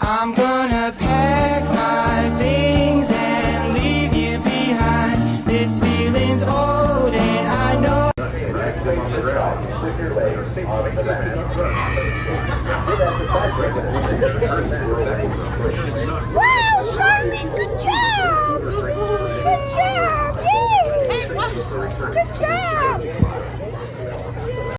I'm gonna pack my things and leave you behind. This feeling's old and I know. Wow, Sharpie, good job!